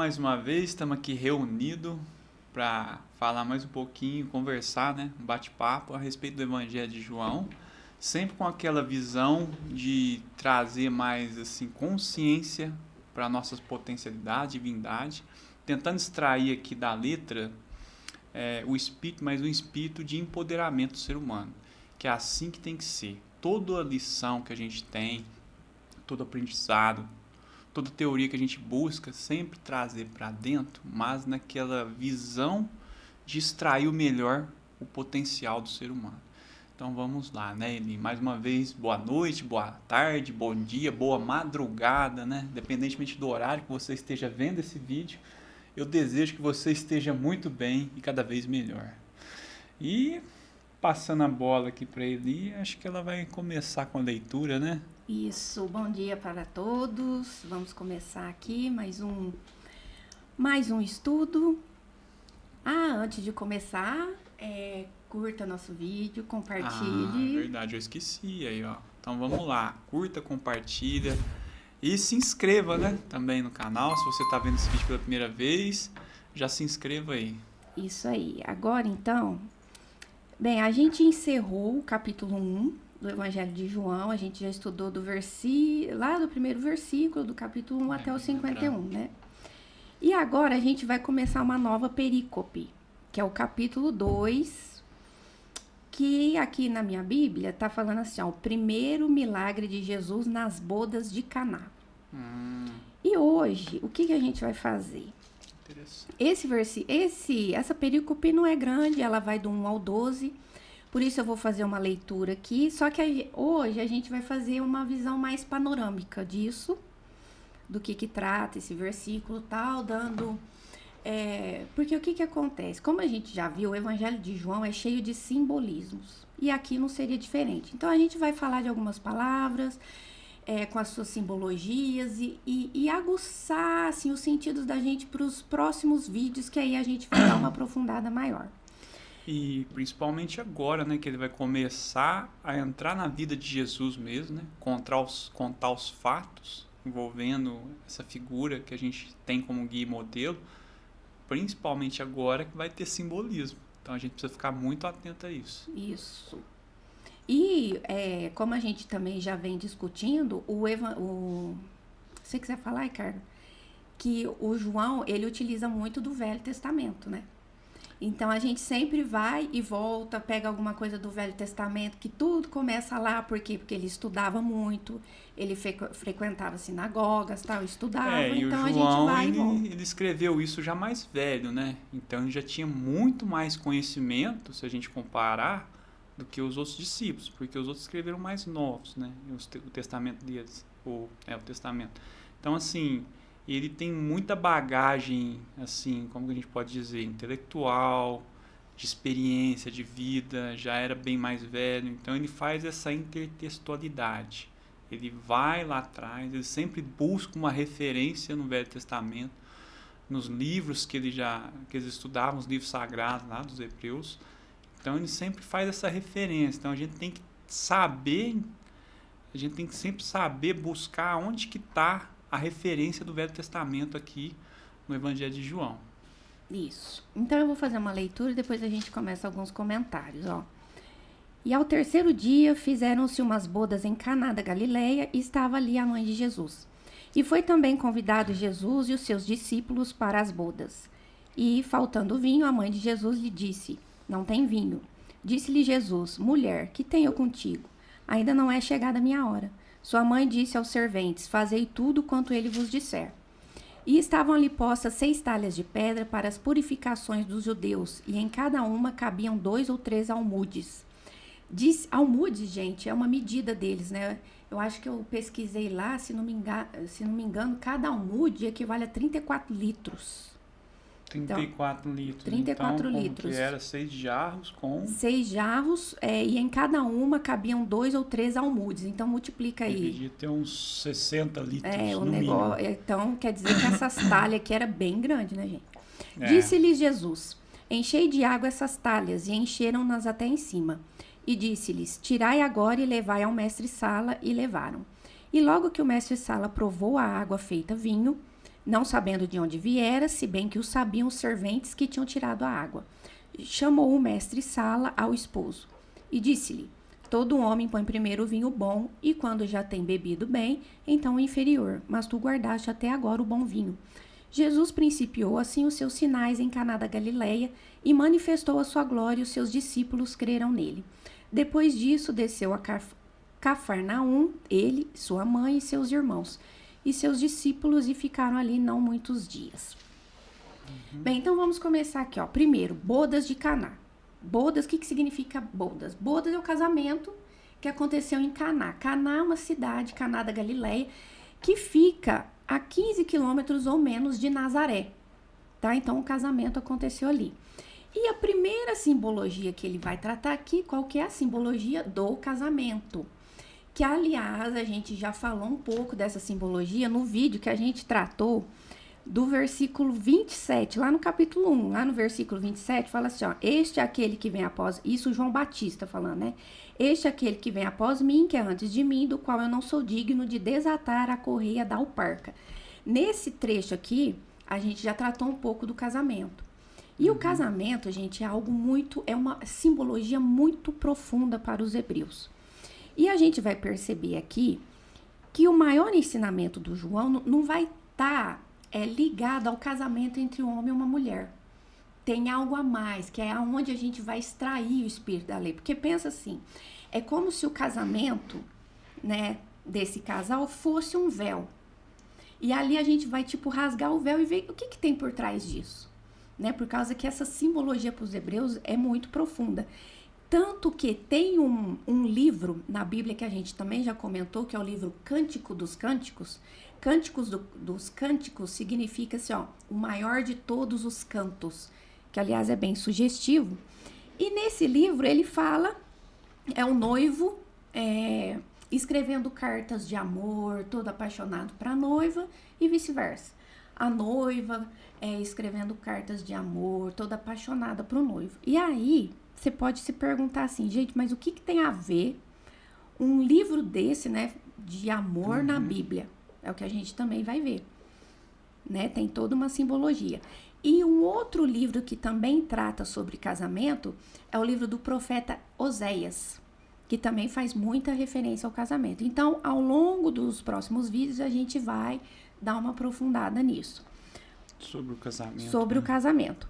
mais uma vez, estamos aqui reunidos para falar mais um pouquinho, conversar, né? Um bate-papo a respeito do Evangelho de João, sempre com aquela visão de trazer mais assim consciência para nossas potencialidades, divindade, tentando extrair aqui da letra o espírito, mas um espírito de empoderamento do ser humano, que é assim que tem que ser. Toda a lição que a gente tem, todo aprendizado, toda teoria que a gente busca sempre trazer para dentro, mas naquela visão de extrair o melhor, o potencial do ser humano. Então vamos lá, né, Eli? Mais uma vez, boa noite, boa tarde, bom dia, boa madrugada, né? Independentemente do horário que você esteja vendo esse vídeo, eu desejo que você esteja muito bem e cada vez melhor. E passando a bola aqui para Eli, acho que ela vai começar com a leitura, né? Isso, bom dia para todos. Vamos começar aqui mais um estudo. Antes de começar, curta nosso vídeo, compartilhe. Verdade, eu esqueci aí, ó. Então vamos lá, curta, compartilha e se inscreva, né, também no canal. Se você está vendo esse vídeo pela primeira vez, já se inscreva aí. Isso aí. Agora, então, bem, a gente encerrou o capítulo 1 do Evangelho de João. A gente já estudou lá do primeiro versículo do capítulo 1 até o 51, né? E agora a gente vai começar uma nova perícope, que é o capítulo 2, que aqui na minha Bíblia tá falando assim, ó, o primeiro milagre de Jesus nas bodas de Caná. E hoje, o que a gente vai fazer? Essa perícope não é grande, ela vai do 1 ao 12, por isso eu vou fazer uma leitura aqui, só que hoje a gente vai fazer uma visão mais panorâmica disso, do que trata esse versículo tal, dando... porque o que acontece? Como a gente já viu, o Evangelho de João é cheio de simbolismos, e aqui não seria diferente. Então a gente vai falar de algumas palavras, com as suas simbologias e aguçar assim, os sentidos da gente para os próximos vídeos, que aí a gente vai dar uma aprofundada maior. E principalmente agora, né, que ele vai começar a entrar na vida de Jesus mesmo, né, contar os fatos envolvendo essa figura que a gente tem como guia e modelo, principalmente agora que vai ter simbolismo. Então a gente precisa ficar muito atento a isso. Isso. E como a gente também já vem discutindo, se você quiser falar, Ricardo, que o João, ele utiliza muito do Velho Testamento, né? Então a gente sempre vai e volta, pega alguma coisa do Velho Testamento, que tudo começa lá, por quê? Porque ele estudava muito, ele frequentava sinagogas, tal, estudava, então e o João, a gente vai e volta. Ele escreveu isso já mais velho, né? Então ele já tinha muito mais conhecimento, se a gente comparar, do que os outros discípulos, porque os outros escreveram mais novos, né? O testamento deles, o testamento. Então, assim, ele tem muita bagagem, assim, como que a gente pode dizer, intelectual, de experiência, de vida, já era bem mais velho, então ele faz essa intertextualidade. Ele vai lá atrás, ele sempre busca uma referência no Velho Testamento, nos livros que eles estudavam, os livros sagrados lá dos hebreus. Então ele sempre faz essa referência. Então a gente tem que sempre saber buscar onde que está a referência do Velho Testamento aqui no Evangelho de João. Isso. Então eu vou fazer uma leitura e depois a gente começa alguns comentários, ó. E ao terceiro dia fizeram-se umas bodas em Caná da Galileia e estava ali a mãe de Jesus. E foi também convidado Jesus e os seus discípulos para as bodas. E, faltando vinho, a mãe de Jesus lhe disse: não tem vinho. Disse-lhe Jesus: mulher, que tenho contigo? Ainda não é chegada a minha hora. Sua mãe disse aos serventes: fazei tudo quanto ele vos disser. E estavam ali postas 6 talhas de pedra para as purificações dos judeus, e em cada uma cabiam 2 ou 3 almudes. Almudes, gente, é uma medida deles, né? Eu acho que eu pesquisei lá, se não me engano, cada almude equivale a 34 litros. 34 litros. 34 então, litros. Que era 6 jarros com... 6 jarros, e em cada uma cabiam 2 ou 3 almudes. Então, multiplica aí. Devia ter uns 60 litros, o no negócio. mínimo. Então, quer dizer que essas talhas aqui era bem grande, né, gente? Disse-lhe Jesus: enchei de água essas talhas, e encheram-nas até em cima. E disse-lhes: tirai agora e levai ao mestre-sala, e levaram. E logo que o mestre-sala provou a água feita vinho, não sabendo de onde viera, se bem que o sabiam os serventes que tinham tirado a água. Chamou o mestre Sala ao esposo e disse-lhe: todo homem põe primeiro o vinho bom, e quando já tem bebido bem, então o inferior, mas tu guardaste até agora o bom vinho. Jesus principiou assim os seus sinais em Caná da Galileia e manifestou a sua glória, e os seus discípulos creram nele. Depois disso, desceu a Cafarnaum, ele, sua mãe e seus irmãos, e seus discípulos, e ficaram ali não muitos dias. Bem, então vamos começar aqui, ó. Primeiro, bodas de Caná. Bodas, o que significa bodas? Bodas é o casamento que aconteceu em Caná. Caná é uma cidade, Caná da Galileia, que fica a 15 quilômetros ou menos de Nazaré, tá? Então, o casamento aconteceu ali. E a primeira simbologia que ele vai tratar aqui, qual que é a simbologia do casamento? Que, aliás, a gente já falou um pouco dessa simbologia no vídeo que a gente tratou do versículo 27, lá no capítulo 1, lá no versículo 27, fala assim, ó, este é aquele que vem após, isso João Batista falando, né? Este é aquele que vem após mim, que é antes de mim, do qual eu não sou digno de desatar a correia da alparca. Nesse trecho aqui, a gente já tratou um pouco do casamento. E o casamento, gente, é algo muito, é uma simbologia muito profunda para os hebreus. E a gente vai perceber aqui que o maior ensinamento do João não vai estar ligado ao casamento entre um homem e uma mulher. Tem algo a mais, que é aonde a gente vai extrair o espírito da lei. Porque pensa assim, é como se o casamento, né, desse casal fosse um véu. E ali a gente vai, tipo, rasgar o véu e ver o que tem por trás disso. Né? Por causa que essa simbologia para os hebreus é muito profunda. Tanto que tem um livro na Bíblia que a gente também já comentou, que é o livro Cântico dos Cânticos. Cânticos dos Cânticos significa assim, ó, o maior de todos os cantos, que aliás é bem sugestivo. E nesse livro ele fala, é o noivo escrevendo cartas de amor, todo apaixonado para a noiva e vice-versa. A noiva escrevendo cartas de amor, toda apaixonada para o noivo. E aí você pode se perguntar assim, gente, mas o que tem a ver um livro desse, né, de amor na Bíblia? É o que a gente também vai ver, né? Tem toda uma simbologia. E um outro livro que também trata sobre casamento é o livro do profeta Oséias, que também faz muita referência ao casamento. Então, ao longo dos próximos vídeos, a gente vai dar uma aprofundada nisso. Sobre o casamento. Sobre o casamento.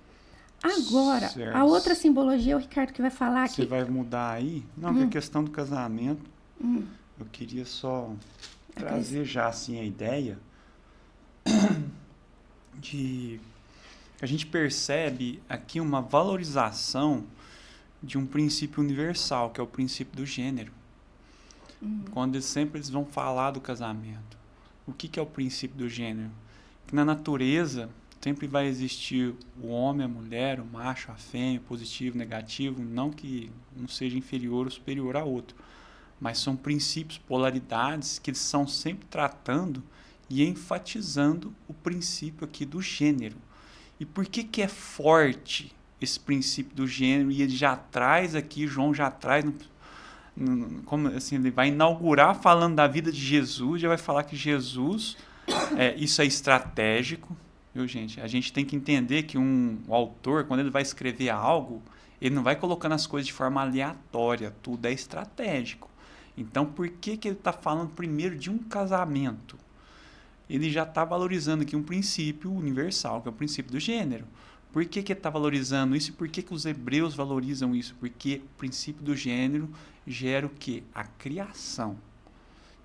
Agora, certo. A outra simbologia é o Ricardo que vai falar aqui. Você vai mudar aí? Não, que a questão do casamento, eu queria só trazer já assim a ideia de a gente percebe aqui uma valorização de um princípio universal, que é o princípio do gênero. Quando eles vão falar do casamento. O que é o princípio do gênero? Que na natureza sempre vai existir o homem, a mulher, o macho, a fêmea, positivo, negativo, não que um seja inferior ou superior a outro. Mas são princípios, polaridades que eles estão sempre tratando e enfatizando o princípio aqui do gênero. E por que é forte esse princípio do gênero? E ele já traz aqui, João já traz, como assim, ele vai inaugurar falando da vida de Jesus, já vai falar que Jesus, isso é estratégico, viu, gente? A gente tem que entender que o autor, quando ele vai escrever algo, ele não vai colocando as coisas de forma aleatória, tudo é estratégico. Então, por que ele está falando primeiro de um casamento? Ele já está valorizando aqui um princípio universal, que é o princípio do gênero. Por que ele está valorizando isso e por que os hebreus valorizam isso? Porque o princípio do gênero gera o quê? A criação.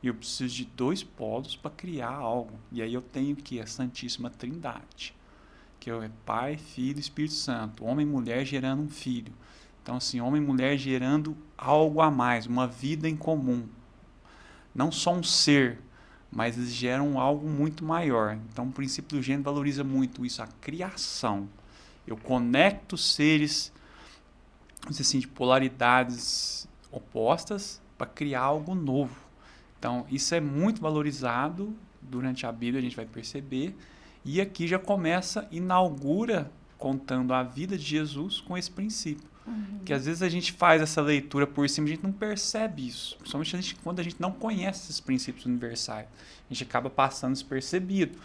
E eu preciso de dois polos para criar algo. E aí eu tenho o quê? A Santíssima Trindade, que é Pai, Filho e Espírito Santo. Homem e mulher gerando um filho. Então, assim, homem e mulher gerando algo a mais, uma vida em comum. Não só um ser, mas eles geram algo muito maior. Então, o princípio do gênero valoriza muito isso, a criação. Eu conecto seres, assim, de polaridades opostas para criar algo novo. Então, isso é muito valorizado durante a Bíblia, a gente vai perceber. E aqui já inaugura contando a vida de Jesus com esse princípio. Que às vezes a gente faz essa leitura por cima, a gente não percebe isso. Principalmente quando a gente não conhece esses princípios universais. A gente acaba passando despercebido.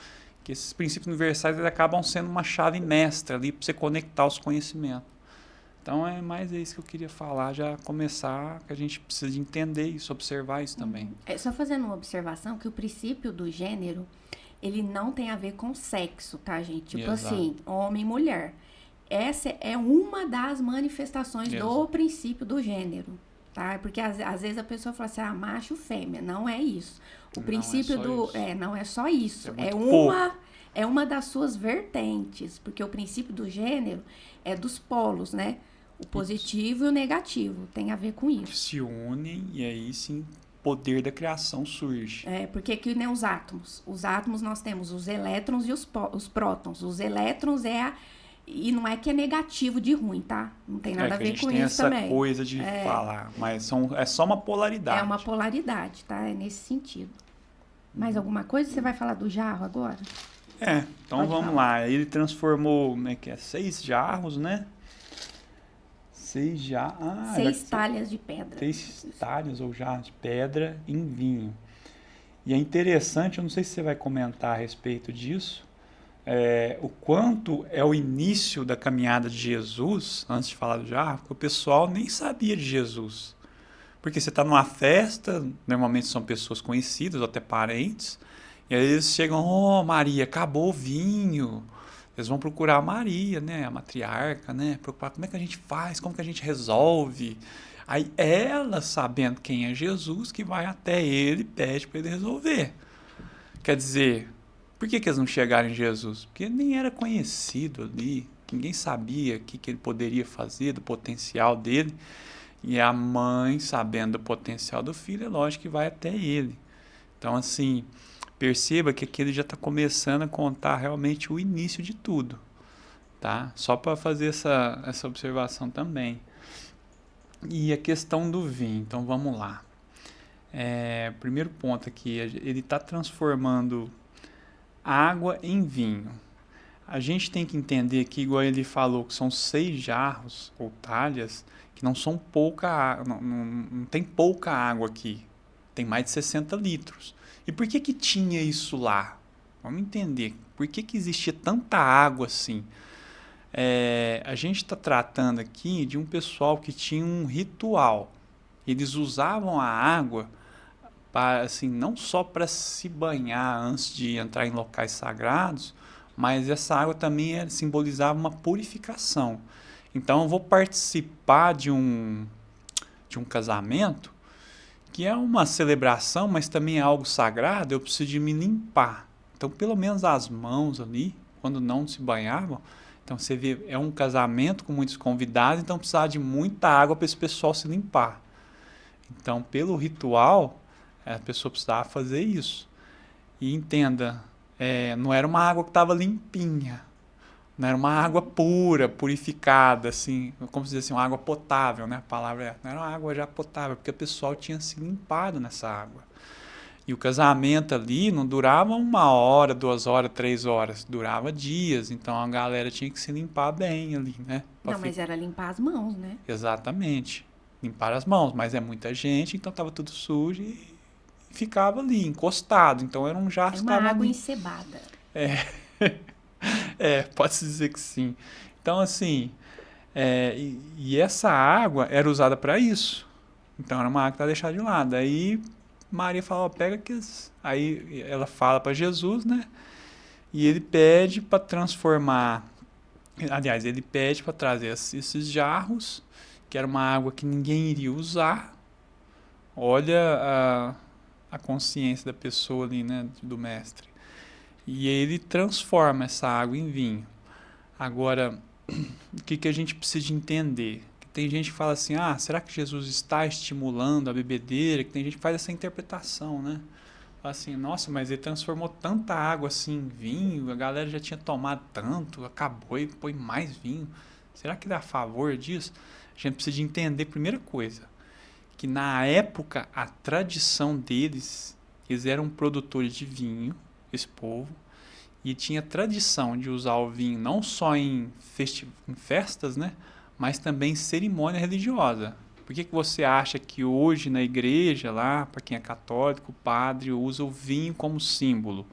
Que esses princípios universais eles acabam sendo uma chave mestra ali para você conectar os conhecimentos. Então é mais isso que eu queria falar, já começar, que a gente precisa de entender isso, observar isso também. É só fazendo uma observação que o princípio do gênero, ele não tem a ver com sexo, tá, gente? Tipo Exato. assim, homem e mulher. Essa é uma das manifestações do princípio do gênero, tá? Porque às vezes a pessoa fala assim, macho, fêmea. Não é isso. O princípio não é só isso. É uma das suas vertentes, porque o princípio do gênero é dos polos, né? O positivo e o negativo, tem a ver com isso. Se unem e aí sim o poder da criação surge. Porque que nem os átomos. Os átomos nós temos os elétrons e os prótons. Os elétrons e não é que é negativo de ruim, tá? Não tem nada a ver com isso também. A gente tem essa coisa de falar, mas é só uma polaridade. É uma polaridade, tá? É nesse sentido. Mais alguma coisa? Você vai falar do jarro agora? Então pode vamos falar. Lá. Ele transformou, 6 jarros, né? 6 jarros. 6 talhas de pedra. 6 talhas ou jarros de pedra em vinho. E é interessante, eu não sei se você vai comentar a respeito disso, o quanto é o início da caminhada de Jesus, antes de falar do jarro, porque o pessoal nem sabia de Jesus. Porque você está numa festa, normalmente são pessoas conhecidas, ou até parentes, e aí eles chegam, Maria, acabou o vinho. Eles vão procurar a Maria, né, a matriarca, né, procurar como é que a gente faz, como que a gente resolve. Aí ela, sabendo quem é Jesus, que vai até ele e pede para ele resolver. Quer dizer, por que eles não chegaram em Jesus? Porque ele nem era conhecido ali, ninguém sabia o que ele poderia fazer, do potencial dele. E a mãe, sabendo do potencial do filho, é lógico que vai até ele. Então, assim, perceba que aqui ele já está começando a contar realmente o início de tudo, tá? Só para fazer essa observação também. E a questão do vinho, então vamos lá. Primeiro ponto aqui, ele está transformando água em vinho. A gente tem que entender que, igual ele falou, que são 6 jarros ou talhas, que não são pouca água, não tem pouca água aqui, tem mais de 60 litros. E por que tinha isso lá? Vamos entender, por que existia tanta água assim? A gente está tratando aqui de um pessoal que tinha um ritual. Eles usavam a água para, assim, não só para se banhar antes de entrar em locais sagrados, mas essa água também simbolizava uma purificação. Então eu vou participar de um casamento, que é uma celebração, mas também é algo sagrado, eu preciso de me limpar. Então pelo menos as mãos ali, quando não se banhavam, então você vê, é um casamento com muitos convidados, então precisava de muita água para esse pessoal se limpar. Então pelo ritual, a pessoa precisava fazer isso. E entenda, não era uma água que estava limpinha, não era uma água pura, purificada, assim, como se diz assim, uma água potável, né? A palavra não era uma água já potável, porque o pessoal tinha se limpado nessa água. E o casamento ali não durava 1 hora, 2 horas, 3 horas, durava dias, então a galera tinha que se limpar bem ali, né? Mas era limpar as mãos, né? Exatamente, limpar as mãos, mas é muita gente, então estava tudo sujo e ficava ali, encostado, então era um jarro que estava... uma água encebada. Pode-se dizer que sim. Então, assim, e essa água era usada para isso. Então, era uma água que estava deixada de lado. Aí, Maria fala, pega que... Aí, ela fala para Jesus, né? E ele pede para transformar... Aliás, ele pede para trazer esses jarros, que era uma água que ninguém iria usar. Olha a consciência da pessoa ali, né? Do mestre. E ele transforma essa água em vinho. Agora, o que a gente precisa entender? Que tem gente que fala assim, será que Jesus está estimulando a bebedeira? Que tem gente que faz essa interpretação, né? Fala assim, nossa, mas ele transformou tanta água assim em vinho, a galera já tinha tomado tanto, acabou e põe mais vinho. Será que dá a favor disso? A gente precisa entender, primeira coisa, que na época, a tradição deles, eles eram produtores de vinho, esse povo, e tinha tradição de usar o vinho não só em festas, né, mas também em cerimônia religiosa. Por que você acha que hoje na igreja, lá, para quem é católico, o padre usa o vinho como símbolo?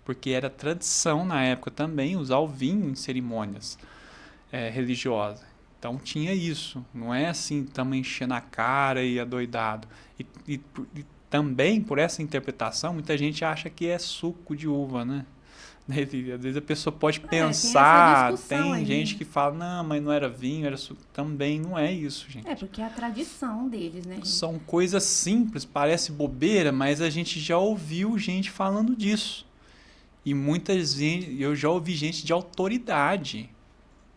porque era tradição na época também usar o vinho em cerimônias religiosas. Então tinha isso, não é assim, estamos enchendo a cara e adoidado. E também, por essa interpretação, muita gente acha que é suco de uva, né? Às vezes a pessoa pode pensar, tem gente que fala, não, mas não era vinho, era suco. Também não é isso, gente. É, porque é a tradição deles, né, gente? São coisas simples, parece bobeira, mas a gente já ouviu gente falando disso. E muitas vezes eu já ouvi gente de autoridade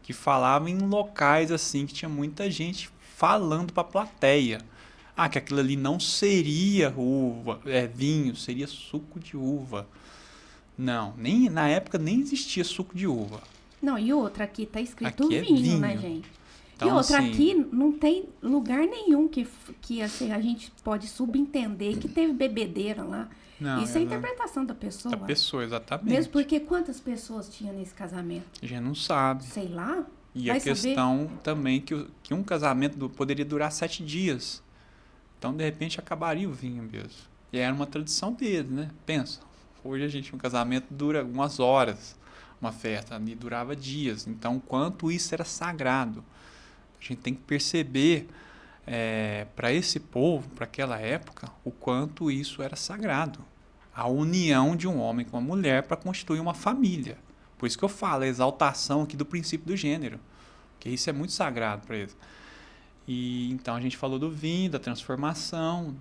que falava em locais assim, que tinha muita gente falando para a plateia. Ah, que aquilo ali não seria uva, vinho, seria suco de uva. Não, nem na época nem existia suco de uva. Não, e outra, aqui tá escrito Aqui vinho, né, gente? Então, e outra, assim, aqui não tem lugar nenhum que assim, a gente pode subentender que teve bebedeira lá. não, Isso é a interpretação da pessoa. da pessoa, exatamente. Mesmo porque quantas pessoas tinha nesse casamento? A gente não sabe. Sei lá. E vai a questão também que um casamento poderia durar 7 dias. Então, de repente, acabaria o vinho mesmo. E era uma tradição deles, né? Pensa, hoje um casamento dura umas horas, uma festa, ali durava dias. Então, quanto isso era sagrado. A gente tem que perceber, para esse povo, para aquela época, o quanto isso era sagrado. A união de um homem com uma mulher para constituir uma família. Por isso que eu falo, a exaltação aqui do princípio do gênero. Porque isso é muito sagrado para eles. E então a gente falou do vinho, da transformação,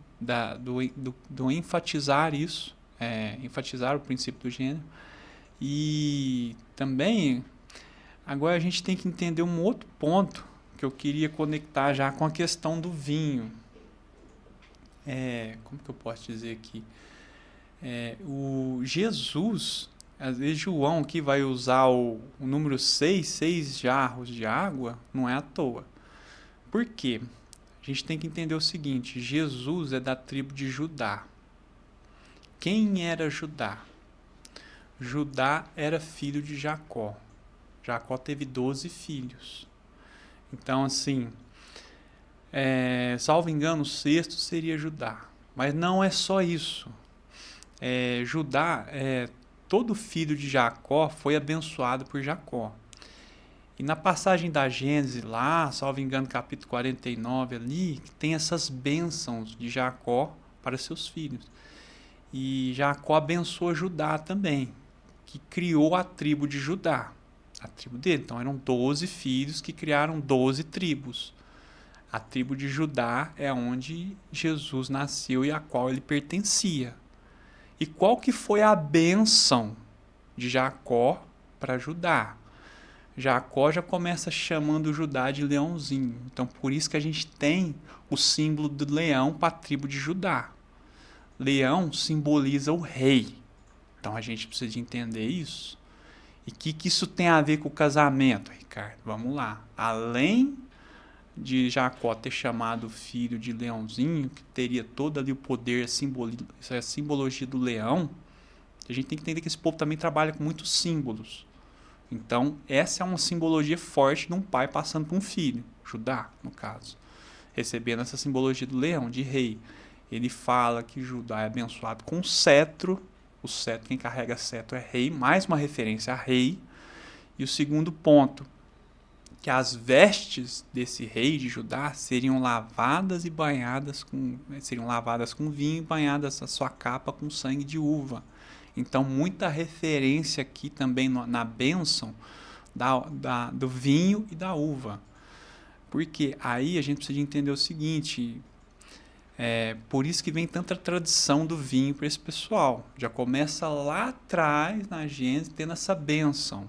do enfatizar isso, enfatizar o princípio do gênero. E também, agora a gente tem que entender um outro ponto que eu queria conectar já com a questão do vinho. Como que eu posso dizer aqui? O Jesus, às vezes João aqui vai usar o número 6 jarros de água, não é à toa. Por quê? A gente tem que entender o seguinte, Jesus é da tribo de Judá. Quem era Judá? Judá era filho de Jacó. Jacó teve 12 filhos. Então, assim, salvo engano, o sexto seria Judá. Mas não é só isso. Judá, todo filho de Jacó foi abençoado por Jacó. E na passagem da Gênesis lá, salvo engano, capítulo 49 ali, tem essas bênçãos de Jacó para seus filhos. E Jacó abençoa Judá também, que criou a tribo de Judá, a tribo dele. Então eram 12 filhos que criaram 12 tribos. A tribo de Judá é onde Jesus nasceu e a qual ele pertencia. E qual que foi a bênção de Jacó para Judá? Jacó já começa chamando Judá de leãozinho. Então, por isso que a gente tem o símbolo do leão para a tribo de Judá. Leão simboliza o rei. Então, a gente precisa de entender isso. E o que isso tem a ver com o casamento, Ricardo? Vamos lá. Além de Jacó ter chamado o filho de leãozinho, que teria todo ali o poder, a simbologia do leão, a gente tem que entender que esse povo também trabalha com muitos símbolos. Então, essa é uma simbologia forte de um pai passando para um filho, Judá, no caso, recebendo essa simbologia do leão, de rei. Ele fala que Judá é abençoado com cetro, o cetro, quem carrega cetro é rei, mais uma referência a rei. E o segundo ponto, que as vestes desse rei de Judá seriam lavadas e banhadas com vinho e banhadas a sua capa com sangue de uva. Então, muita referência aqui também na bênção do vinho e da uva. Porque aí a gente precisa entender o seguinte, por isso que vem tanta tradição do vinho para esse pessoal. Já começa lá atrás, na Gênesis, tendo essa bênção,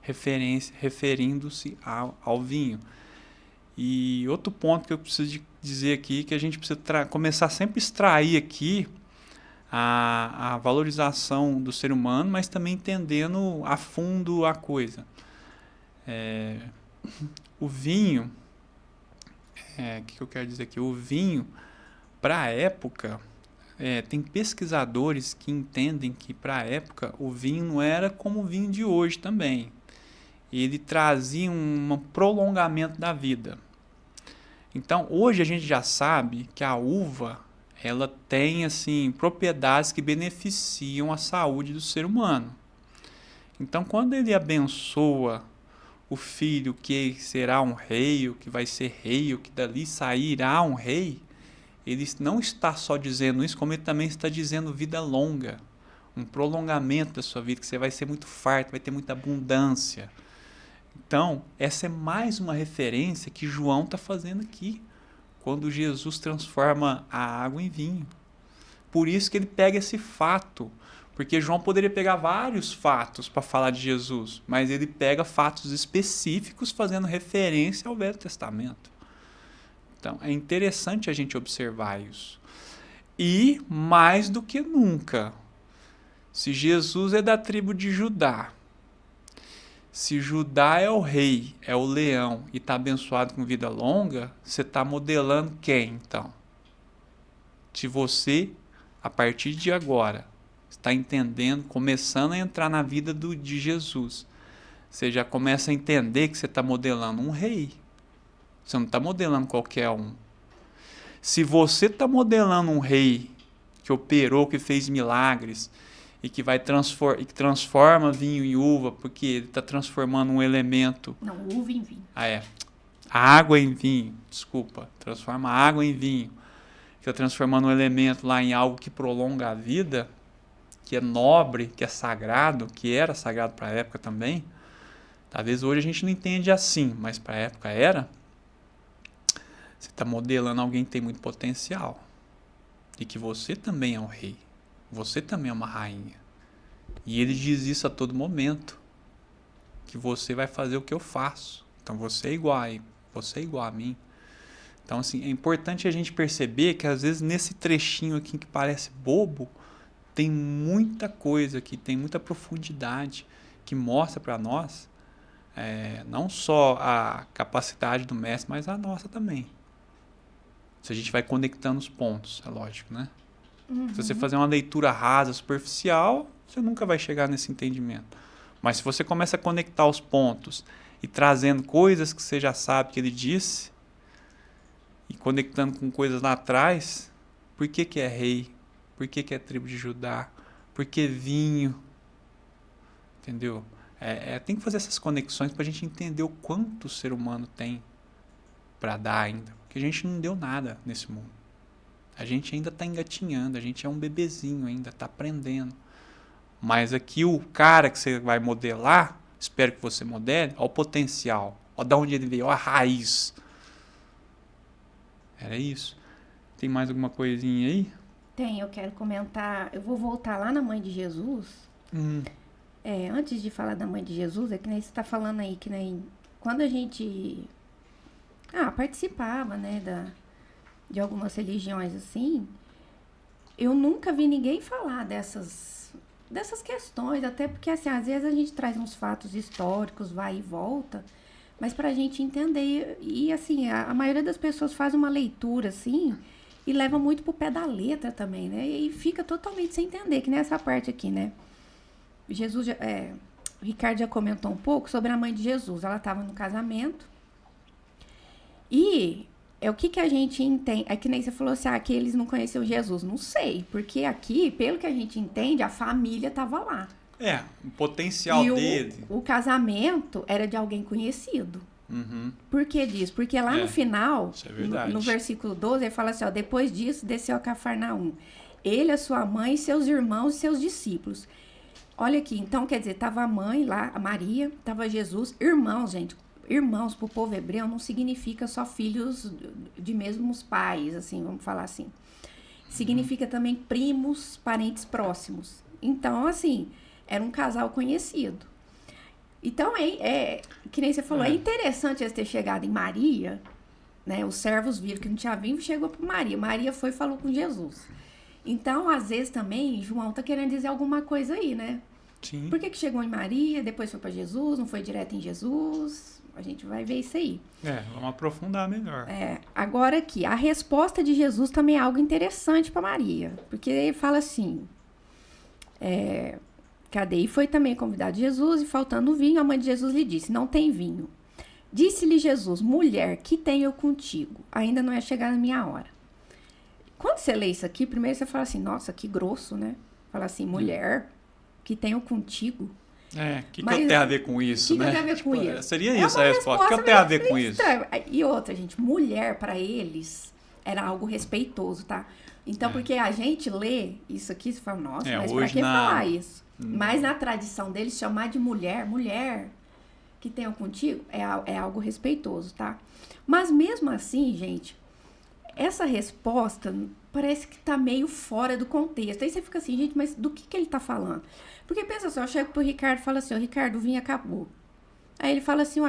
referindo-se ao vinho. E outro ponto que eu preciso dizer aqui, que a gente precisa começar sempre a extrair aqui, a valorização do ser humano, mas também entendendo a fundo a coisa. O vinho, o que eu quero dizer aqui? O vinho, para a época, tem pesquisadores que entendem que para a época o vinho não era como o vinho de hoje também. Ele trazia um prolongamento da vida. Então, hoje a gente já sabe que a uva ela tem assim propriedades que beneficiam a saúde do ser humano. Então, quando ele abençoa o filho que será um rei, o que vai ser rei, o que dali sairá um rei, ele não está só dizendo isso, como ele também está dizendo vida longa, um prolongamento da sua vida, que você vai ser muito farto, vai ter muita abundância. Então, essa é mais uma referência que João está fazendo aqui, quando Jesus transforma a água em vinho. Por isso que ele pega esse fato, porque João poderia pegar vários fatos para falar de Jesus, mas ele pega fatos específicos fazendo referência ao Velho Testamento. Então, é interessante a gente observar isso. E, mais do que nunca, se Jesus é da tribo de Judá, se Judá é o rei, é o leão e está abençoado com vida longa, você está modelando quem, então? Se você, a partir de agora, está entendendo, começando a entrar na vida de Jesus, você já começa a entender que você está modelando um rei. Você não está modelando qualquer um. Se você está modelando um rei que operou, que fez milagres, e que vai transforma vinho em uva, porque ele está transformando um elemento... Não, uva em vinho. A água em vinho, desculpa. Transforma a água em vinho. Está transformando um elemento lá em algo que prolonga a vida, que é nobre, que é sagrado, que era sagrado para a época também. Talvez hoje a gente não entende assim, mas para a época era. Você está modelando alguém que tem muito potencial. E que você também é um rei. Você também é uma rainha. E ele diz isso a todo momento. Que você vai fazer o que eu faço. Então você é igual a mim. Então assim, é importante a gente perceber que às vezes nesse trechinho aqui que parece bobo, tem muita coisa aqui, tem muita profundidade que mostra para nós não só a capacidade do mestre, mas a nossa também. Se a gente vai conectando os pontos, é lógico, né? Uhum. Se você fazer uma leitura rasa, superficial, você nunca vai chegar nesse entendimento. Mas se você começa a conectar os pontos e trazendo coisas que você já sabe que ele disse, e conectando com coisas lá atrás, por que é rei? Por que é tribo de Judá? Por que vinho? Entendeu? Tem que fazer essas conexões para a gente entender o quanto o ser humano tem para dar ainda. Porque a gente não deu nada nesse mundo. A gente ainda está engatinhando, a gente é um bebezinho ainda, está aprendendo. Mas aqui o cara que você vai modelar, espero que você modele, olha o potencial, olha de onde ele veio, olha a raiz. Era isso. Tem mais alguma coisinha aí? Tem, eu quero comentar, eu vou voltar lá na Mãe de Jesus. Antes de falar da Mãe de Jesus, é que nem você está falando aí, que nem quando a gente participava, né, de algumas religiões assim, eu nunca vi ninguém falar dessas questões, até porque assim, às vezes a gente traz uns fatos históricos, vai e volta, mas pra gente entender, e assim, a maioria das pessoas faz uma leitura assim, e leva muito pro pé da letra também, né, e fica totalmente sem entender, que nessa parte aqui, né, Jesus, o Ricardo já comentou um pouco sobre a mãe de Jesus, ela estava no casamento, e o que a gente entende, é que nem você falou assim, que eles não conheciam Jesus, não sei, porque aqui, pelo que a gente entende, a família estava lá. O potencial dele. O casamento era de alguém conhecido. Uhum. Por que disso? Porque lá no final, isso é verdade. no versículo 12, ele fala assim, depois disso, desceu a Cafarnaum. Ele, a sua mãe, seus irmãos e seus discípulos. Olha aqui, então, quer dizer, estava a mãe lá, a Maria, estava Jesus, irmãos, gente. Irmãos para o povo hebreu não significa só filhos de mesmos pais, assim, vamos falar assim. Significa também primos, parentes próximos. Então, assim, era um casal conhecido. Então, que nem você falou, é interessante eles ter chegado em Maria, né? Os servos viram que não tinha vinho, chegou para Maria. Maria foi e falou com Jesus. Então, às vezes também, João tá querendo dizer alguma coisa aí, né? Sim. Por que chegou em Maria, depois foi para Jesus, não foi direto em Jesus? A gente vai ver isso aí. Vamos aprofundar melhor. Agora aqui, a resposta de Jesus também é algo interessante para Maria. Porque ele fala assim, cadê? E foi também convidado Jesus, e faltando vinho, a mãe de Jesus lhe disse, não tem vinho. Disse-lhe Jesus, mulher, que tenho eu contigo? Ainda não é chegada a minha hora. Quando você lê isso aqui, primeiro você fala assim, nossa, que grosso, né? Fala assim, mulher, que tenho contigo. O que eu tenho a ver com isso, né? O que eu tenho a ver com isso? Seria isso a resposta. O que eu tenho a ver com isso? E outra, gente, mulher, para eles, era algo respeitoso, tá? Então, porque a gente lê isso aqui, você fala, nossa, mas pra que falar isso? Mas na tradição deles, chamar de mulher que tenham contigo, é algo respeitoso, tá? Mas mesmo assim, gente, essa resposta parece que tá meio fora do contexto. Aí você fica assim, gente, mas do que ele tá falando? Porque pensa só, eu chego pro Ricardo e falo assim, Ricardo, o vinho acabou. Aí ele fala assim,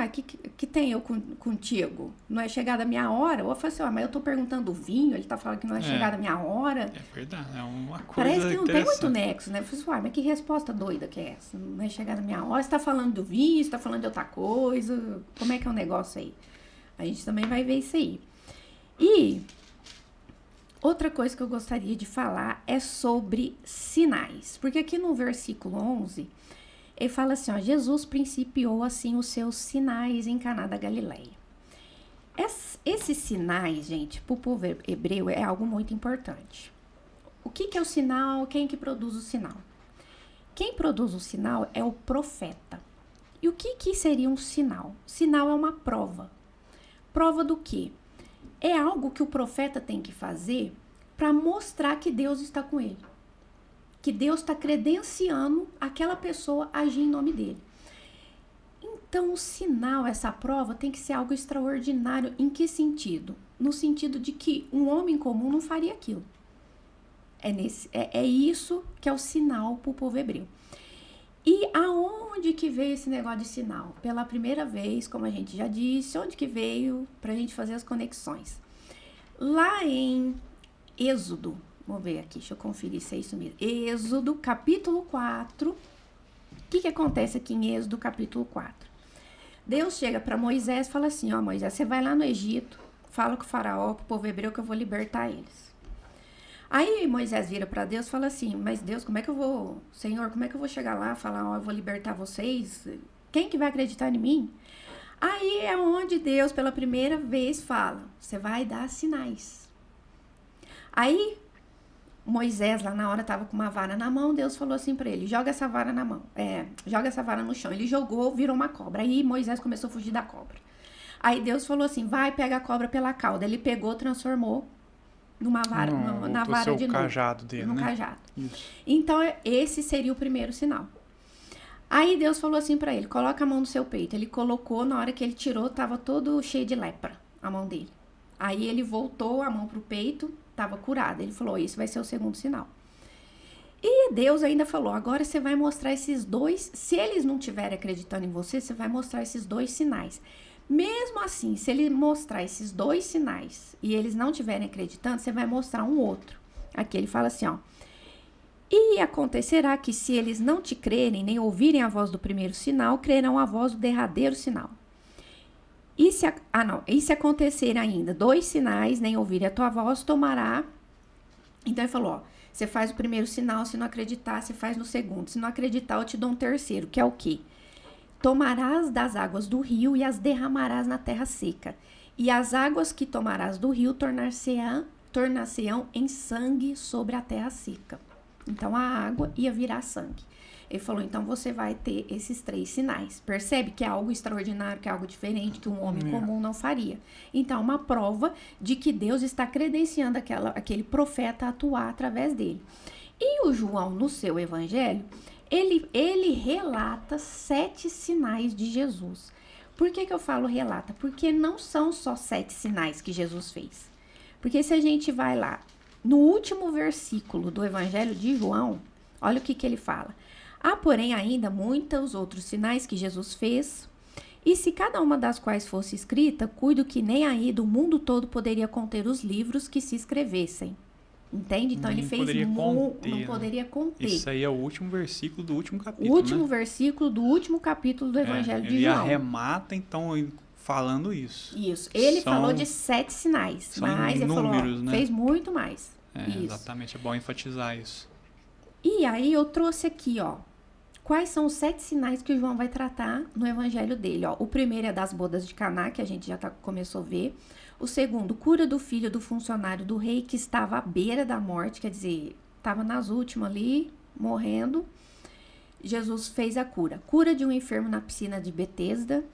que tem eu contigo? Não é chegada a minha hora? Ou eu falo assim, mas eu tô perguntando do vinho, ele tá falando que não é chegada a minha hora. É verdade, é uma coisa parece que não tem muito nexo, né? Eu falo assim, mas que resposta doida que é essa? Não é chegada a minha hora, você tá falando do vinho, você tá falando de outra coisa, como é que é o negócio aí? A gente também vai ver isso aí. E outra coisa que eu gostaria de falar é sobre sinais. Porque aqui no versículo 11, ele fala assim, Jesus principiou assim os seus sinais em Caná da Galileia. Esses sinais, gente, para o povo hebreu é algo muito importante. O que é o sinal? Quem que produz o sinal? Quem produz o sinal é o profeta. E o que seria um sinal? Sinal é uma prova. Prova do quê? É algo que o profeta tem que fazer para mostrar que Deus está com ele. Que Deus está credenciando aquela pessoa a agir em nome dele. Então, o sinal, essa prova, tem que ser algo extraordinário. Em que sentido? No sentido de que um homem comum não faria aquilo. É isso que é o sinal para o povo hebreu. E aonde que veio esse negócio de sinal? Pela primeira vez, como a gente já disse, onde que veio para a gente fazer as conexões? Lá em Êxodo, vamos ver aqui, deixa eu conferir se é isso mesmo. Êxodo, capítulo 4. O que acontece aqui em Êxodo, capítulo 4? Deus chega para Moisés e fala assim, Moisés, você vai lá no Egito, fala com o faraó, pro povo hebreu, que eu vou libertar eles. Aí Moisés vira para Deus e fala assim, mas Deus, como é que eu vou, Senhor, como é que eu vou chegar lá e falar, eu vou libertar vocês? Quem que vai acreditar em mim? Aí é onde Deus, pela primeira vez, fala, você vai dar sinais. Aí Moisés, lá na hora, tava com uma vara na mão, Deus falou assim para ele, joga essa vara na mão, joga essa vara no chão. Ele jogou, virou uma cobra. Aí Moisés começou a fugir da cobra. Aí Deus falou assim, vai, pega a cobra pela cauda. Ele pegou, transformou numa vara, na vara de novo. Cajado dele, no né? cajado. Isso. Então, esse seria o primeiro sinal. Aí Deus falou assim para ele, coloca a mão no seu peito. Ele colocou, na hora que ele tirou, tava todo cheio de lepra, a mão dele. Aí ele voltou a mão pro peito, tava curado. Ele falou, esse vai ser o segundo sinal. E Deus ainda falou, agora você vai mostrar esses dois, se eles não estiverem acreditando em você, você vai mostrar esses dois sinais. Mesmo assim, se ele mostrar esses dois sinais e eles não estiverem acreditando, você vai mostrar um outro. Aqui ele fala assim, e acontecerá que se eles não te crerem, nem ouvirem a voz do primeiro sinal, crerão a voz do derradeiro sinal. E se acontecer ainda 2 sinais, nem ouvirem a tua voz, tomará. Então ele falou, você faz o primeiro sinal, se não acreditar, você faz no segundo. Se não acreditar, eu te dou um terceiro, que é o quê? Tomarás das águas do rio e as derramarás na terra seca. E as águas que tomarás do rio tornar-se-ão em sangue sobre a terra seca. Então a água ia virar sangue. Ele falou, então você vai ter esses 3 sinais. Percebe que é algo extraordinário, que é algo diferente, que um homem comum não faria. Então, uma prova de que Deus está credenciando aquele profeta a atuar através dele. E o João, no seu evangelho, ele relata 7 sinais de Jesus. Por que eu falo relata? Porque não são só 7 sinais que Jesus fez. Porque se a gente vai lá, no último versículo do evangelho de João, olha o que ele fala. Há, porém, ainda muitos outros sinais que Jesus fez, e se cada uma das quais fosse escrita, cuido que nem aí do mundo todo poderia conter os livros que se escrevessem. Entende? Então, ele fez não poderia conter. Isso aí é o último versículo do último capítulo, O último versículo do último capítulo do Evangelho de João. Ele arremata, então, falando isso. Isso. Ele falou de 7 sinais, mas ele falou, né? Fez muito mais. Exatamente, é bom enfatizar isso. E aí eu trouxe aqui, Quais são os 7 sinais que o João vai tratar no evangelho dele? Ó, o primeiro é das bodas de Caná, que a gente já começou a ver. O segundo, cura do filho do funcionário do rei que estava à beira da morte, quer dizer, estava nas últimas ali, morrendo. Jesus fez a cura. Cura de um enfermo na piscina de Betesda.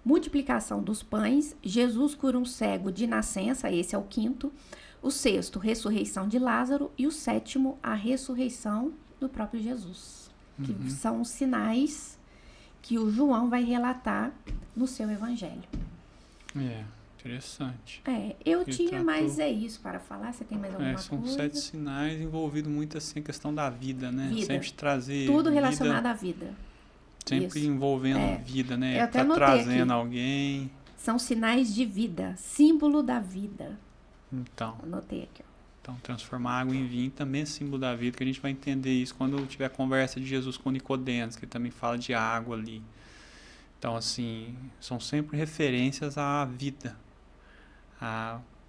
Multiplicação dos pães. Jesus cura um cego de nascença, esse é o quinto. O sexto, ressurreição de Lázaro. E o sétimo, a ressurreição do próprio Jesus. Que são os sinais que o João vai relatar no seu evangelho. Interessante. Eu tinha mais isso para falar. Você tem mais alguma coisa? São 7 sinais envolvidos muito assim a questão da vida, né? Vida. Sempre trazer tudo vida, relacionado à vida. sempre Isso. envolvendo vida, né? Eu até Tá anotei trazendo aqui. alguém. São sinais de vida, símbolo da vida. Então, Anotei aqui, ó. transformar água em vinho também é símbolo da vida, que a gente vai entender isso quando tiver a conversa de Jesus com Nicodemos, que também fala de água ali. Então, assim, são sempre referências à vida.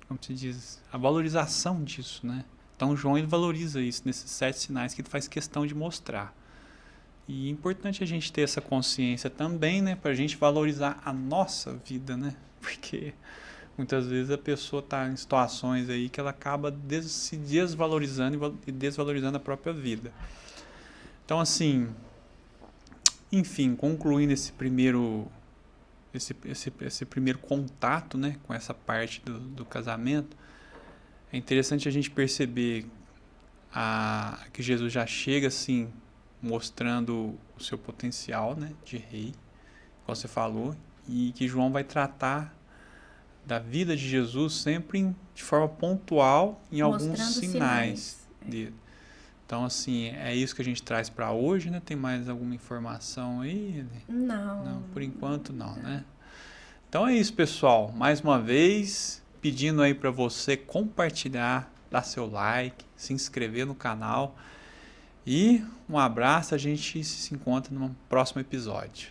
Como se diz, a valorização disso, né? Então João ele valoriza isso nesses 7 sinais que ele faz questão de mostrar. E é importante a gente ter essa consciência também, né? Para a gente valorizar a nossa vida, né? Porque muitas vezes a pessoa está em situações aí que ela acaba se desvalorizando e desvalorizando a própria vida. Então, assim, enfim, concluindo esse primeiro contato, né, com essa parte do casamento, é interessante a gente perceber que Jesus já chega assim mostrando o seu potencial, né, de rei, como você falou, e que João vai tratar da vida de Jesus sempre de forma pontual em Mostrando alguns sinais dele. Então, assim, é isso que a gente traz para hoje, né? Tem mais alguma informação aí? Não, por enquanto não, né? Então é isso, pessoal. Mais uma vez, pedindo aí para você compartilhar, dar seu like, se inscrever no canal. E um abraço, a gente se encontra no próximo episódio.